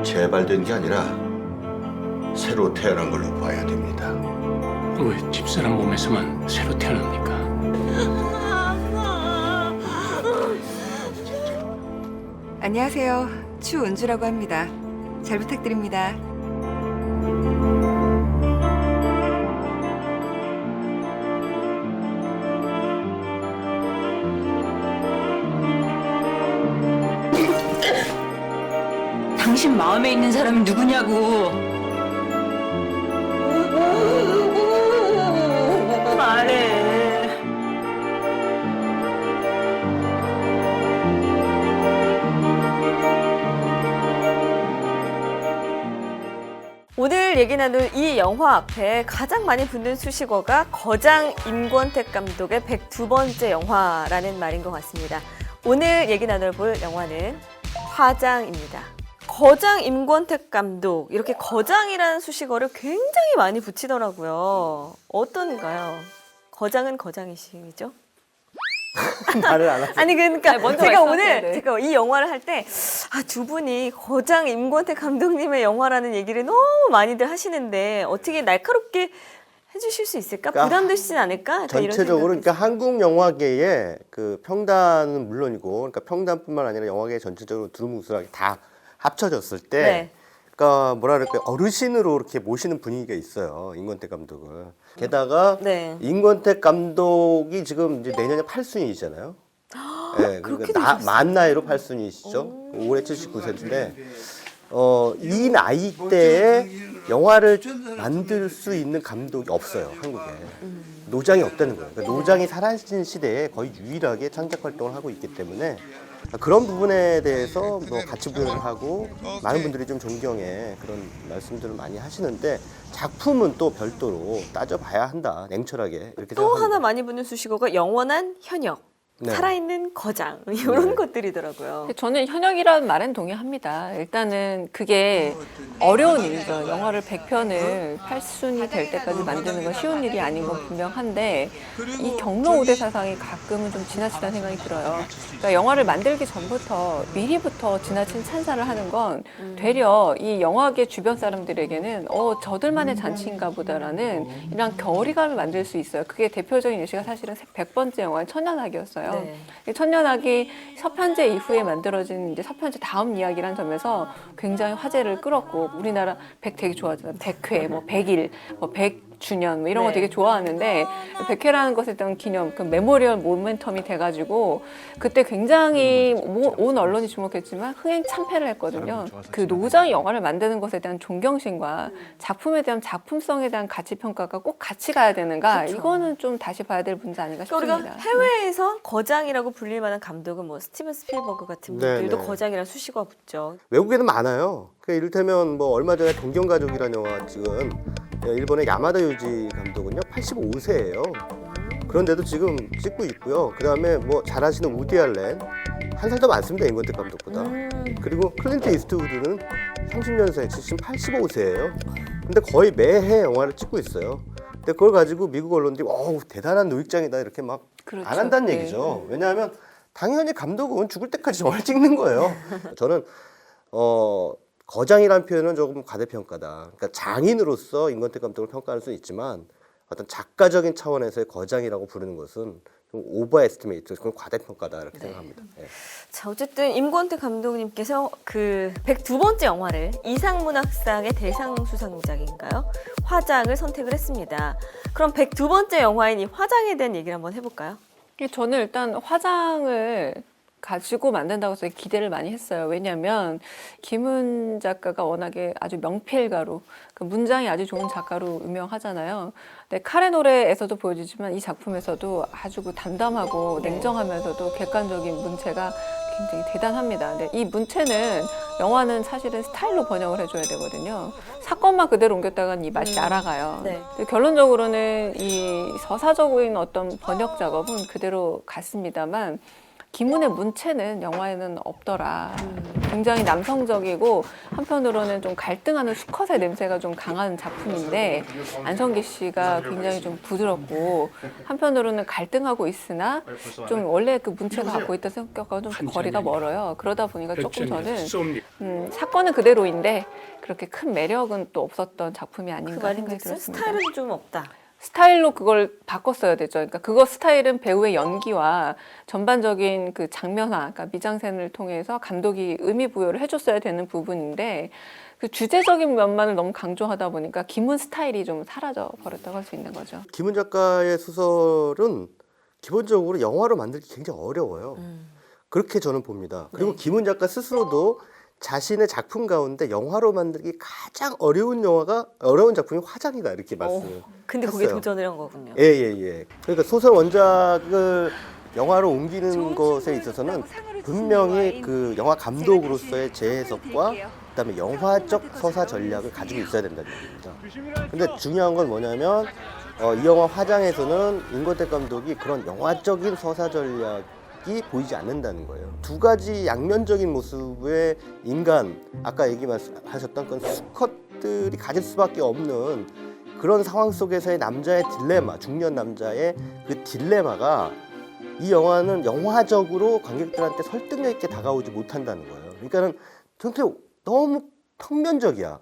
재발된 게 아니라 새로 태어난 걸로 봐야 됩니다. 왜 집사람 몸에서만 새로 태어납니까? 안녕하세요. 추은주라고 합니다. 잘 부탁드립니다. 당신 마음에 있는 사람이 누구냐고. 말해. 오늘 얘기 나눌 이 영화 앞에 가장 많이 붙는 수식어가 거장 임권택 감독의 102번째 영화라는 말인 것 같습니다. 오늘 얘기 나눠볼 영화는 화장입니다. 거장 임권택 감독, 이렇게 거장이라는 수식어를 굉장히 많이 붙이더라고요. 어떤가요? 거장은 거장이시죠? 말을 안 하죠. 아니 그러니까 먼저 제가 말씀하세요. 오늘 네. 제가 이 영화를 할 때 두 분이 거장 임권택 감독님의 영화라는 얘기를 너무 많이들 하시는데 어떻게 날카롭게 해주실 수 있을까? 그러니까 부담되시진 않을까? 약간 이런 전체적으로 생각이 그러니까 한국 영화계의 그 평단은 물론이고, 그러니까 평단뿐만 아니라 영화계 전체적으로 두루뭉술하게 다 합쳐졌을 때, 네. 그러니까 뭐라 그럴까요? 어르신으로 이렇게 모시는 분위기가 있어요. 임권택 감독을. 게다가 네. 임권택 감독이 지금 이제 내년에 8순위잖아요. 네, 그렇게 그러니까 되셨어요? 만 나이로 8순위시죠. 올해 79세인데 이 나이대에 영화를 만들 수 있는 감독이 없어요, 한국에. 노장이 없다는 거예요. 그러니까 노장이 사라진 시대에 거의 유일하게 창작 활동을 하고 있기 때문에 그런 부분에 대해서 뭐 가치 부여를 하고 많은 분들이 좀 존경해 그런 말씀들을 많이 하시는데, 작품은 또 별도로 따져봐야 한다, 냉철하게 이렇게 또 생각합니다. 하나 많이 붙는 수식어가 영원한 현역, 네. 살아있는 거장 이런 네. 것들이더라고요. 저는 현역이라는 말엔 동의합니다. 일단은 그게 어려운 일이죠. 영화를 100편을 8순위 될 때까지 만드는 건 쉬운 일이 아닌 건 분명한데, 이 경로 우대 사상이 가끔은 좀 지나치다는 생각이 들어요. 그러니까 영화를 만들기 전부터 미리부터 지나친 찬사를 하는 건 되려 이 영화계 주변 사람들에게는 저들만의 잔치인가 보다라는 이런 결의감을 만들 수 있어요. 그게 대표적인 예시가 사실은 100번째 영화인 천년악이었어요. 네. 천년악이 서편제 이후에 만들어진 이제 서편제 다음 이야기라는 점에서 굉장히 화제를 끌었고, 우리나라 100 되게 좋아하잖아요. 100회, 뭐 100일, 뭐 100주년 뭐 이런 거 네. 되게 좋아하는데, 100회라는 것에 대한 기념, 그 메모리얼 모멘텀이 돼가지고 그때 굉장히 온 언론이 주목했지만 흥행참패를 했거든요. 그 노장이 영화를 만드는 것에 대한 존경심과 작품에 대한 작품성에 대한 가치 평가가 꼭 같이 가야 되는가? 그렇죠. 이거는 좀 다시 봐야 될 문제 아닌가 그러니까 싶습니다. 우리가 해외에서 거장이라고 불릴 만한 감독은 뭐 스티븐 스필버그 같은 네, 분들도 네. 거장이라는 수식어가 붙죠. 외국에는 많아요. 그 이를테면 뭐 얼마 전에 동경가족이라는 영화 찍은 일본의 야마다 유지 감독은요 85세예요. 그런데도 지금 찍고 있고요. 그 다음에 뭐 잘하시는 우디 알렌 한 살 더 많습니다, 임권택 감독보다. 그리고 클린트 이스트우드는 30년생, 지금 85세예요. 근데 거의 매해 영화를 찍고 있어요. 근데 그걸 가지고 미국 언론들이 대단한 노익장이다 이렇게 막 안 그렇죠. 한다는 네. 얘기죠. 왜냐하면 당연히 감독은 죽을 때까지 영화를 찍는 거예요. 저는 거장이라는 표현은 조금 과대평가다. 그러니까 장인으로서 임권택 감독을 평가할 수는 있지만 어떤 작가적인 차원에서의 거장이라고 부르는 것은 좀 오버 에스티메이트, 그건 과대평가다 이렇게 생각합니다. 예. 자, 어쨌든 임권택 감독님께서 그 102번째 영화를 이상문학상의 대상 수상작인가요? 화장을 선택을 했습니다. 그럼 102번째 영화인 이 화장에 대한 얘기를 한번 해볼까요? 저는 일단 화장을 가지고 만든다고 해서 기대를 많이 했어요. 왜냐하면 김은 작가가 워낙에 아주 명필가로, 그 문장이 아주 좋은 작가로 유명하잖아요. 근데 카레 노래에서도 보여지지만 이 작품에서도 아주 그 담담하고 냉정하면서도 객관적인 문체가 굉장히 대단합니다. 근데 이 문체는 영화는 사실은 스타일로 번역을 해줘야 되거든요. 사건만 그대로 옮겼다간 이 맛이 날아가요. 네. 근데 결론적으로는 이 서사적인 어떤 번역 작업은 그대로 갔습니다만, 김훈의 문체는 영화에는 없더라. 굉장히 남성적이고 한편으로는 좀 갈등하는 수컷의 냄새가 좀 강한 작품인데 안성기 씨가 굉장히 좀 부드럽고 한편으로는 갈등하고 있으나 좀 원래 그 문체가 갖고 있던 성격과 좀 거리가 멀어요. 그러다 보니까 조금 저는 사건은 그대로인데 그렇게 큰 매력은 또 없었던 작품이 그 아닌가 생각이 말인즉슨 들었습니다. 스타일은 좀 없다. 스타일로 그걸 바꿨어야 되죠. 그러니까 그거 스타일은 배우의 연기와 전반적인 그 장면화, 그러니까 미장센을 통해서 감독이 의미 부여를 해줬어야 되는 부분인데 그 주제적인 면만을 너무 강조하다 보니까 김훈 스타일이 좀 사라져 버렸다고 할 수 있는 거죠. 김훈 작가의 소설은 기본적으로 영화로 만들기 굉장히 어려워요. 그렇게 저는 봅니다. 그리고 네. 김훈 작가 스스로도 자신의 작품 가운데 영화로 만들기 가장 어려운 작품이 화장이다 이렇게 말씀을 근데 거기에 했어요. 도전을 한 거군요. 예. 그러니까 소설 원작을 영화로 옮기는 것에 있어서는 분명히 그 영화 감독으로서의 재해석과 그다음에 영화적 서사 전략을 가지고 있어야 된다는 얘기입니다. 근데 중요한 건 뭐냐면 이 영화 화장에서는 임권택 감독이 그런 영화적인 서사 전략이 보이지 않는다는 거예요. 두 가지 양면적인 모습의 인간, 아까 얘기하셨던 그 수컷들이 가질 수밖에 없는 그런 상황 속에서의 남자의 딜레마, 중년 남자의 그 딜레마가 이 영화는 영화적으로 관객들한테 설득력 있게 다가오지 못한다는 거예요. 그러니까는 너무 평면적이야.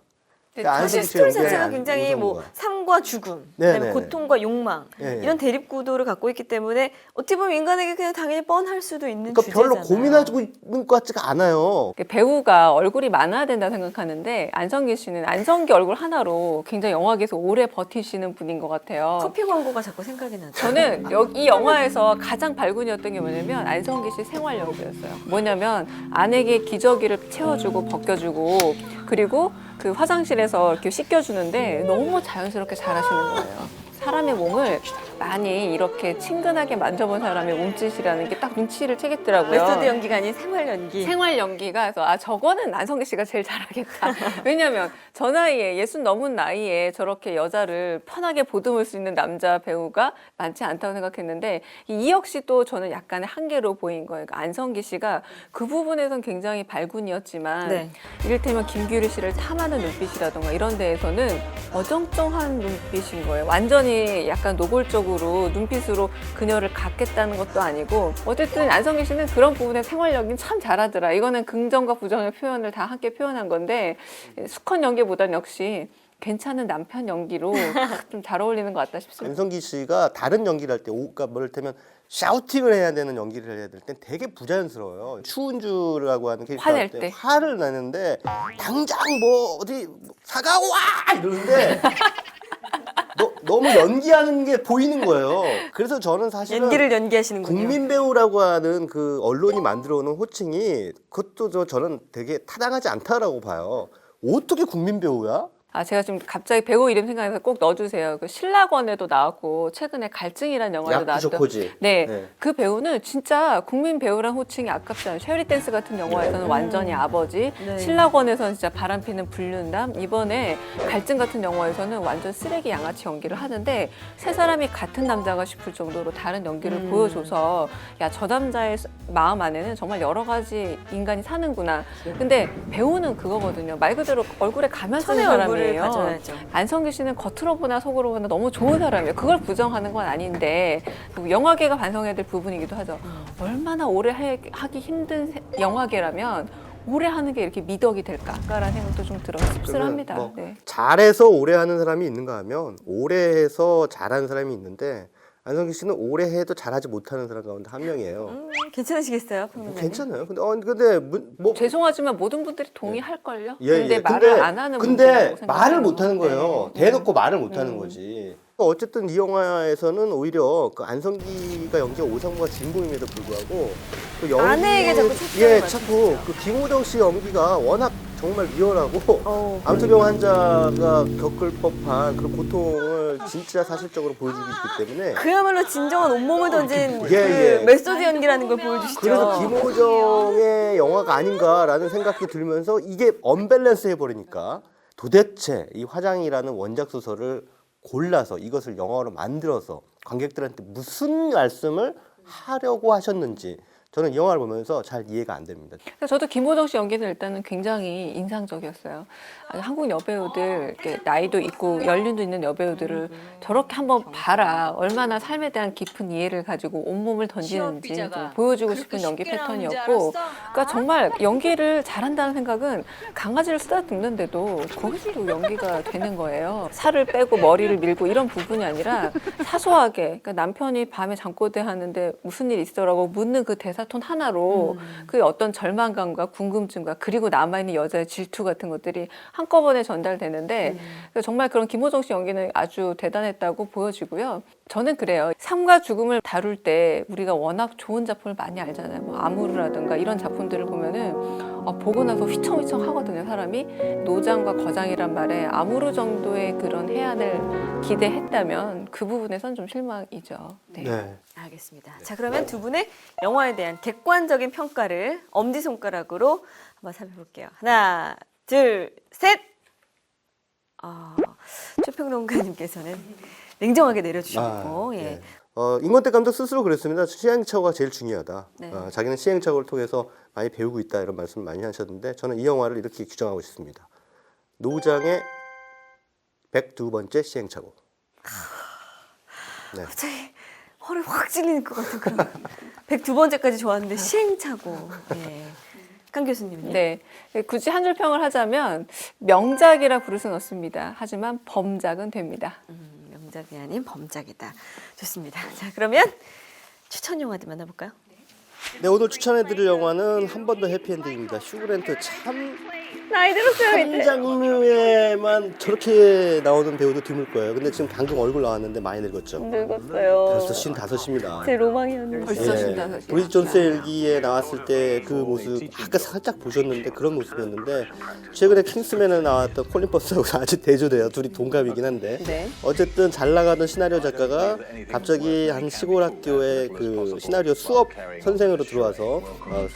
그러니까 사실 안성기 씨의 스토리 연기가 자체가 아주 굉장히 뭐 무서운 거야. 삶과 죽음, 네네네. 그다음에 고통과 욕망 예, 예. 이런 대립 구도를 갖고 있기 때문에 어떻게 보면 인간에게 그냥 당연히 뻔할 수도 있는 그러니까 주제잖아요. 별로 고민하고 있는 것 같지가 않아요. 배우가 얼굴이 많아야 된다 생각하는데 안성기 씨는 안성기 얼굴 하나로 굉장히 영화계에서 오래 버티시는 분인 것 같아요. 커피 광고가 자꾸 생각이 나죠. 저는 이 영화에서 가장 발군이었던 게 뭐냐면 안성기 씨 생활 연기였어요. 뭐냐면 아내에게 기저귀를 채워주고 벗겨주고 그리고 그 화장실에서 이렇게 씻겨주는데 너무 자연스럽게 잘하시는 거예요. 사람의 몸을 많이 이렇게 친근하게 만져본 사람의 몸짓이라는 게 딱 눈치를 채겠더라고요. 메소드 연기가 아닌 생활 연기. 생활 연기가 그래서 저거는 안성기 씨가 제일 잘하겠다. 왜냐하면 저 나이에 60 넘은 나이에 저렇게 여자를 편하게 보듬을 수 있는 남자 배우가 많지 않다고 생각했는데 이혁 씨도 저는 약간의 한계로 보인 거예요. 그러니까 안성기 씨가 그 부분에선 굉장히 발군이었지만 네. 이를테면 김규리 씨를 탐하는 눈빛이라던가 이런 데에서는 어정쩡한 눈빛인 거예요. 완전히 약간 노골적으로 눈빛으로 그녀를 갖겠다는 것도 아니고 어쨌든 안성기 씨는 그런 부분에 생활 연기는 참 잘하더라. 이거는 긍정과 부정의 표현을 다 함께 표현한 건데 수컷 연기보다는 역시 괜찮은 남편 연기로 좀 잘 어울리는 것 같다 싶습니다. 안성기 씨가 다른 연기를 할 때, 그러니까 뭐 이를테면 샤우팅을 해야 되는 연기를 해야 될 땐 되게 부자연스러워요. 추은주라고 하는 캐릭터 화낼 할 때 때. 화를 내는데 당장 뭐 어디 사과 와 이러는데 너무 연기하는 게 보이는 거예요. 그래서 저는 사실은 연기를 연기하시는군요. 국민 배우라고 하는 그 언론이 만들어오는 호칭이 그것도 저는 되게 타당하지 않다라고 봐요. 어떻게 국민 배우야? 제가 지금 갑자기 배우 이름 생각해서 꼭 넣어주세요. 그 신라권에도 나왔고 최근에 갈증이라는 영화도 나왔던. 약부족호지. 네, 네. 그 배우는 진짜 국민 배우란 호칭이 아깝지 않아요. 쉐리 댄스 같은 영화에서는 완전히 아버지, 네. 신라권에서는 진짜 바람피는 불륜담, 이번에 갈증 같은 영화에서는 완전 쓰레기 양아치 연기를 하는데 세 사람이 같은 남자가 싶을 정도로 다른 연기를 보여줘서 야, 저 남자의 마음 안에는 정말 여러 가지 인간이 사는구나. 근데 배우는 그거거든요. 말 그대로 얼굴에 가면 쓰는 천의 얼굴을 사람이에요. 가져야죠. 안성기 씨는 겉으로 보나 속으로 보나 너무 좋은 사람이에요. 그걸 부정하는 건 아닌데 영화계가 반성해야 될 부분이기도 하죠. 얼마나 오래 하기 힘든 영화계라면 오래 하는 게 이렇게 미덕이 될까라는 생각도 좀 들어서 씁쓸합니다. 뭐 네. 잘해서 오래 하는 사람이 있는가 하면 오래 해서 잘하는 사람이 있는데 안성기 씨는 오래 해도 잘하지 못하는 사람 가운데 한 명이에요. 괜찮으시겠어요, 평론가님? 괜찮아요. 근데 뭐 죄송하지만 모든 분들이 동의할걸요? 예, 근데 예. 말을 안 하는 근데 분들이라고 생각해요. 말을 못 하는 거예요. 네. 대놓고 말을 못 하는 거지. 어쨌든 이 영화에서는 오히려 그 안성기가 연기한 오상무가 주인공임에도 불구하고 그 연기 아내에게 자꾸 초점을 예, 맞추죠. 자꾸 그 김호정 씨 연기가 워낙 정말 리얼하고 암투병 환자가 겪을 법한 그런 고통을 진짜 사실적으로 보여주고 있기 때문에 그야말로 진정한 온몸을 던진 그 예. 메소드 연기라는 걸 보여주시죠. 그래서 김호정의 영화가 아닌가라는 생각이 들면서 이게 언밸런스 해버리니까 도대체 이 화장이라는 원작 소설을 골라서 이것을 영화로 만들어서 관객들한테 무슨 말씀을 하려고 하셨는지 저는 이 영화를 보면서 잘 이해가 안 됩니다. 그래서 저도 김보정 씨 연기는 일단은 굉장히 인상적이었어요. 아니, 한국 여배우들 이렇게 나이도 있고 연륜도 있는 여배우들을 저렇게 한번 봐라. 얼마나 삶에 대한 깊은 이해를 가지고 온몸을 던지는지 좀 보여주고 싶은 연기 패턴이었고, 그러니까 정말 연기를 잘한다는 생각은 강아지를 쓰다듬는데도 거기서도 연기가 되는 거예요. 살을 빼고 머리를 밀고 이런 부분이 아니라 사소하게, 그러니까 남편이 밤에 잠꼬대 하는데 무슨 일 있어라고 묻는 그 대사톤 하나로 그 어떤 절망감과 궁금증과 그리고 남아있는 여자의 질투 같은 것들이 한꺼번에 전달되는데 정말 그런 김호정 씨 연기는 아주 대단했다고 보여지고요. 저는 그래요. 삶과 죽음을 다룰 때 우리가 워낙 좋은 작품을 많이 알잖아요. 뭐 아무르라든가 이런 작품들을 보면은 보고 나서 휘청휘청 하거든요. 사람이 노장과 거장이란 말에 아무르 정도의 그런 해안을 기대했다면 그 부분에선 좀 실망이죠. 네. 네. 알겠습니다. 자, 그러면 두 분의 영화에 대한 객관적인 평가를 엄지손가락으로 한번 살펴볼게요. 하나, 둘, 셋! 최평론가님께서는 냉정하게 내려주셨고, 예. 네. 임권택 감독 스스로 그랬습니다. 시행착오가 제일 중요하다. 네. 자기는 시행착오를 통해서 많이 배우고 있다 이런 말씀을 많이 하셨는데 저는 이 영화를 이렇게 규정하고 싶습니다. 노장의 102번째 시행착오. 네. 갑자기 허를 확 찔리는 것 같은 그런 102번째까지 좋았는데 시행착오. 예. 강 교수님은요? 네. 굳이 한 줄 평을 하자면 명작이라 부를 수는 없습니다. 하지만 범작은 됩니다. 명작이 아닌 범작이다. 좋습니다. 자, 그러면 추천 영화들 만나볼까요? 네, 오늘 추천해드릴 영화는 한 번 더 해피엔딩입니다. 휴그랜트 참 나이 들었어요, 한 장르에만 저렇게 나오는 배우도 드물 거예요. 근데 지금 방금 얼굴 나왔는데 많이 늙었죠. 늙었어요. 벌써 55입니다. 제 로망이었는데. 벌써 신다서. 브리짓 존스 일기에 나왔을 때 그 모습 아까 살짝 보셨는데 그런 모습이었는데 최근에 킹스맨에 나왔던 콜린 퍼스하고 아주 대조돼요. 둘이 동갑이긴 한데 네. 어쨌든 잘 나가던 시나리오 작가가 갑자기 한 시골 학교에 그 시나리오 수업 선생으로 들어와서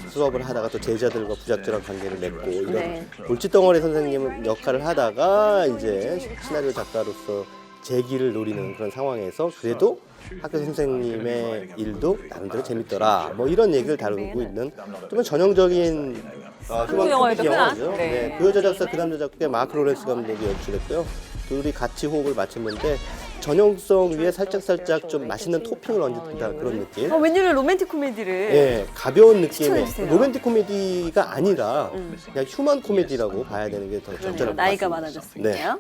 수업을 하다가 또 제자들과 부작절한 관계를 맺고 이런 네. 골칫덩어리 선생님 역할을 하다가 이제 시나리오 작가로서 재기를 노리는 그런 상황에서 그래도 학교 선생님의 일도 나름대로 재밌더라. 뭐 이런 얘기를 다루고 있는 좀 전형적인 휴먼 영화이죠, 코미디 흔한. 영화죠. 네. 네. 그 여자 작사 그 남자 작가의 마크 로렌스 감독이 연출했고요. 둘이 같이 호흡을 맞췄는데 전형성 위에 살짝 좀 맛있는 토핑을 얹은 듯한 그런 느낌. 웬일로 로맨틱 코미디를. 예, 가벼운 느낌의 추천해주세요. 로맨틱 코미디가 아니라 그냥 휴먼 코미디라고 봐야 되는 게 더 적절할 것 나이가 같습니다. 많아졌으니까요.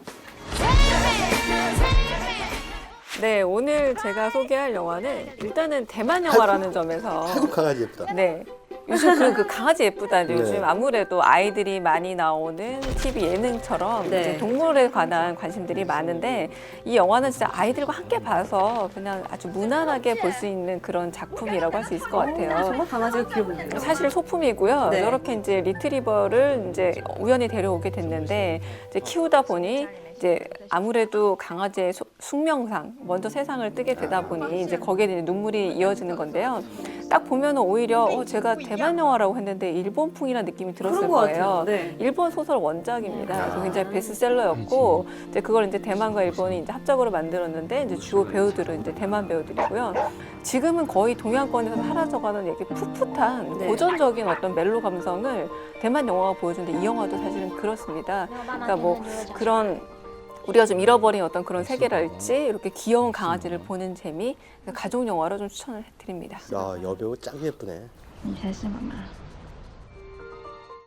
네, 오늘 제가 소개할 영화는 일단은 대만 영화라는 점에서 아이고 강아지 예쁘다. 네. 요즘 그 강아지 예쁘다. 네. 요즘 아무래도 아이들이 많이 나오는 TV 예능처럼 네. 이제 동물에 관한 관심들이 많은데 이 영화는 진짜 아이들과 함께 봐서 그냥 아주 무난하게 볼 수 있는 그런 작품이라고 할 수 있을 것 같아요. 정말 강아지가 귀여워 보여요. 사실 소품이고요. 네. 이렇게 이제 리트리버를 이제 우연히 데려오게 됐는데 이제 키우다 보니 이제 아무래도 강아지의 숙명상 먼저 세상을 뜨게 되다 보니 이제 거기에 이제 눈물이 이어지는 건데요. 딱 보면은 오히려 제가 대만 영화라고 했는데 일본풍이라는 느낌이 들었을 그런 것 거예요. 같아요. 네. 일본 소설 원작입니다. 그래서 굉장히 베스트셀러였고 이제 그걸 이제 대만과 일본이 이제 합작으로 만들었는데 이제 주요 배우들은 이제 대만 배우들이고요. 지금은 거의 동양권에서 사라져가는 이렇게 풋풋한 네. 고전적인 어떤 멜로 감성을 대만 영화가 보여주는데 이 영화도 사실은 그렇습니다. 그러니까 뭐 그런 우리가 좀 잃어버린 어떤 그런 세계랄지 이렇게 귀여운 강아지를 보는 재미 가족 영화로 좀 추천을 해드립니다. 야, 여배우 짱 예쁘네. 你才是妈妈。